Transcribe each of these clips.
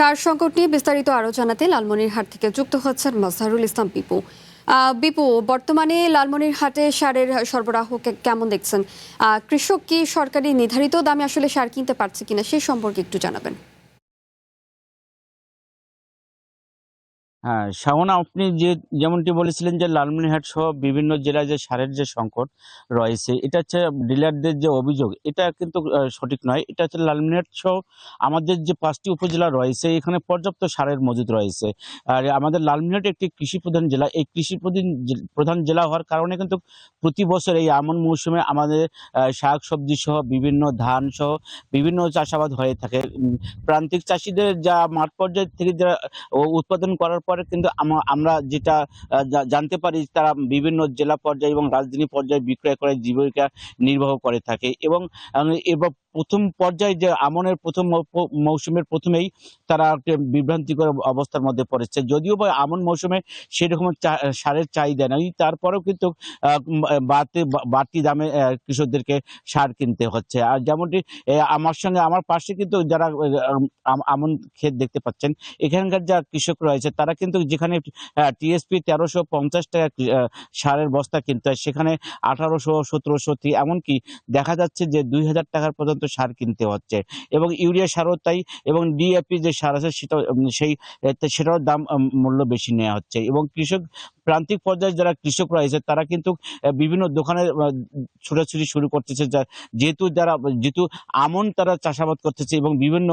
সার সংকট নিয়ে বিস্তারিত আরো জানাতে লালমনিরহাট থেকে যুক্ত হচ্ছেন মাজহারুল ইসলাম বিপু। বিপু, বর্তমানে লালমনিরহাটে সারের সরবরাহ কেমন দেখছেন? কৃষক কি সরকারি নির্ধারিত দামে আসলে সার কিনতে পারছে কিনা সে সম্পর্কে একটু জানাবেন। হ্যাঁ, শাওনা, আপনি যেমনটি বলেছিলেন যে লালমনিরহাট সহ বিভিন্ন জেলায় যে সারের যে সংকট রয়েছে, এটা হচ্ছে ডিলারদের যে অভিযোগ, এটা কিন্তু সঠিক নয়। এটা হচ্ছে লালমনিরহাট সহ আমাদের যে ৫টি উপজেলা রয়েছে, এখানে পর্যাপ্ত সারের মজুদ রয়েছে। আর আমাদের লালমনিরহাট একটি কৃষি প্রধান জেলা। এই কৃষি প্রধান জেলা হওয়ার কারণে কিন্তু প্রতি বছর এই আমন মৌসুমে আমাদের শাক সবজি সহ বিভিন্ন ধান সহ বিভিন্ন চাষাবাদ হয়ে থাকে। প্রান্তিক চাষিদের যা মাঠ পর্যায় থেকে যারা উৎপাদন করার পরে কিন্তু আমরা যেটা জানতে পারি, তারা বিভিন্ন জেলা পর্যায়ে এবং রাজধানী পর্যায়ে বিক্রয় করে জীবিকা নির্বাহ করে থাকে। এবং এবার প্রথম পর্যায়ে যে আমনের প্রথম মৌসুমের প্রথমেই তারা একটা বিভ্রান্তিকর অবস্থার মধ্যে পড়েছে। যদিও বা আমন মৌসুমে সেরকম সারের চাহিদা নেই, তারপরেও কিন্তু বাড়তি দামে কৃষকদেরকে সার কিনতে হচ্ছে। আর যেমনটি আমার পাশে কিন্তু যারা আমন ক্ষেত দেখতে পাচ্ছেন, এখানকার যা কৃষক রয়েছে তারা কিন্তু যেখানে টিএসপি ১৩৫০ টাকা সারের বস্তা কিনতে হয়, সেখানে ১৮০০, ১৭০০, এমনকি দেখা যাচ্ছে যে ২,০০০ টাকার পর্যন্ত সার কিনতে হচ্ছে। এবং ইউরিয়া সারও তাই, এবং ডিএপি যে সার আছে সেটাও দাম মূল্য বেশি নেওয়া হচ্ছে। এবং প্রান্তিক পর্যায়ে যারা কৃষক রয়েছে তারা কিন্তু বিভিন্ন দোকানে ছোটাছুটি শুরু করতেছে, যেহেতু আমন তারা চাষাবাদ করতেছে এবং বিভিন্ন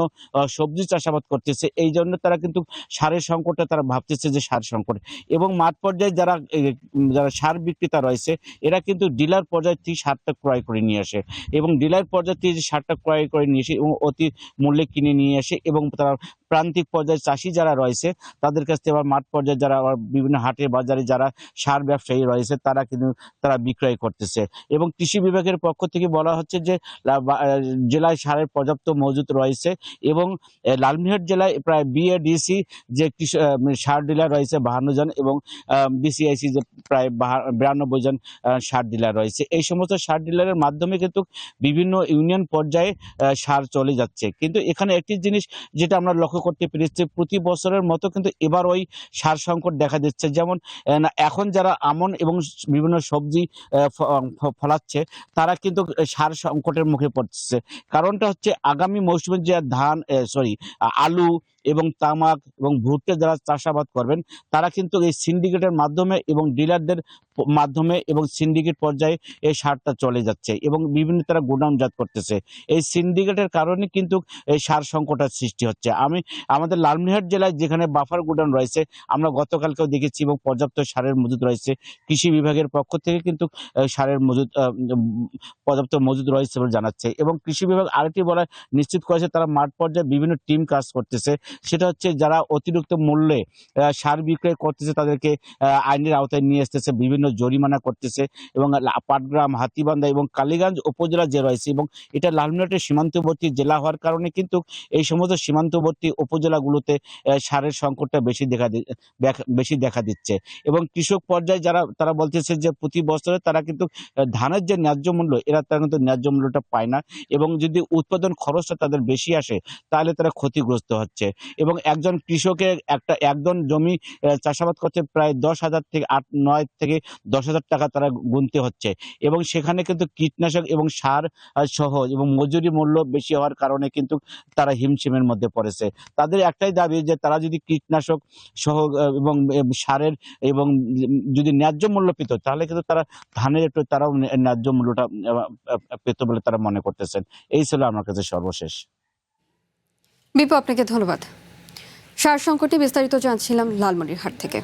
সবজি চাষাবাদ করতেছে, এই জন্য তারা কিন্তু সারের সংকটে তারা ভাবতেছে যে সার সংকট। এবং মাঠ পর্যায়ে যারা সার বিক্রেতা রয়েছে, এরা কিন্তু ডিলার পর্যায় থেকে সারটা ক্রয় করে নিয়ে আসে, এবং ডিলার পর্যায় থেকে যে সারটা ক্রয় করে নিয়ে আসে এবং অতি মূল্যে কিনে নিয়ে আসে, এবং তারা প্রান্তিক পর্যায়ে চাষি যারা রয়েছে তাদের কাছ থেকে আবার মাঠ পর্যায়ে যারা আবার বিভিন্ন হাটে বাজারে যারা সার ব্যবসায়ী রয়েছে তারা বিক্রয় করতেছে। এবং কৃষি বিভাগের পক্ষ থেকে বলা হচ্ছে যে জেলায় সারের পর্যাপ্ত মজুদ রয়েছে। এবং লালমনিরহাট জেলায় প্রায় বিএডিসি যে সার ডিলার রয়েছে ৫২ জন, এবং বিসিআইসি যে প্রায় ৯২ জন সার ডিলার রয়েছে। এই সমস্ত সার ডিলারের মাধ্যমে কিন্তু বিভিন্ন ইউনিয়ন পর্যায়ে সার চলে যাচ্ছে। কিন্তু এখানে একটি জিনিস যেটা আমরা লক্ষ্য করতে পেরেছি, প্রতি বছরের মতো কিন্তু এবার ওই সার সংকট দেখা দিচ্ছে। যেমন এখন যারা আমন এবং বিভিন্ন সবজি ফলাচ্ছে, তারা কিন্তু সার সংকটের মুখে পড়ছে। কারণটা হচ্ছে আগামী মৌসুমে যে আলু এবং তামাক এবং ভুট্টা যারা চাষাবাদ করবেন, তারা কিন্তু এই সিন্ডিকেটের মাধ্যমে এবং ডিলারদের মাধ্যমে এবং সিন্ডিকেট পর্যায়ে এই সারটা চলে যাচ্ছে, এবং বিভিন্ন তারা গোডাউনজাত করতেছে। এই সিন্ডিকেটের কারণে কিন্তু এই সার সংকটের সৃষ্টি হচ্ছে। আমাদের লালমনিরহাট জেলায় যেখানে বাফার গোডাউন রয়েছে, আমরা গতকালকেও দেখেছি, এবং পর্যাপ্ত সারের মজুদ রয়েছে। কৃষি বিভাগের পক্ষ থেকে কিন্তু সারের পর্যাপ্ত মজুদ রয়েছে বলে জানাচ্ছে। এবং কৃষি বিভাগ আরেকটি বলা নিশ্চিত করেছে, তারা মাঠ পর্যায়ে বিভিন্ন টিম কাজ করতেছে। সেটা হচ্ছে যারা অতিরিক্ত মূল্যে সার বিক্রয় করতেছে তাদেরকে আইনের আওতায় নিয়ে আসতেছে, বিভিন্ন জরিমানা করতেছে। এবং পাটগ্রাম, হাতীবান্ধা এবং কালীগঞ্জ উপজেলা যে রয়েছে, এবং এটা লালমনিরহাটের সীমান্তবর্তী জেলা হওয়ার কারণে কিন্তু এই সমস্ত সীমান্তবর্তী উপজেলাগুলোতে সারের সংকটটা বেশি দেখা দিচ্ছে। এবং কৃষক পর্যায়ে তারা বলতেছে যে প্রতি বছরে তারা কিন্তু ধানের যে ন্যায্য মূল্য, তারা কিন্তু ন্যায্য মূল্যটা পায় না, এবং যদি উৎপাদন খরচটা তাদের বেশি আসে তাহলে তারা ক্ষতিগ্রস্ত হচ্ছে। এবং একজন কৃষকের একজন জমি চাষাবাদ করতে প্রায় ১০,০০০ থেকে ৮-৯ থেকে ১০,০০০ টাকা তারা গুনতে হচ্ছে। এবং সেখানে কিন্তু কীটনাশক এবং সার সহ এবং মজুরি মূল্য বেশি হওয়ার কারণে কিন্তু তারা হিমশিমের মধ্যে পড়েছে। তাদের একটাই দাবি যে তারা যদি কীটনাশক সহ এবং সারের এবং যদি ন্যায্য মূল্য পেত, তাহলে কিন্তু তারা ধানের একটু তারাও ন্যায্য মূল্যটা পেত বলে তারা মনে করতেছেন। এই ছিল আমার কাছে সর্বশেষ। বিপু, আপনাকে ধন্যবাদ। সার সংকটে বিস্তারিত জানছিলাম লালমনিরহাট থেকে।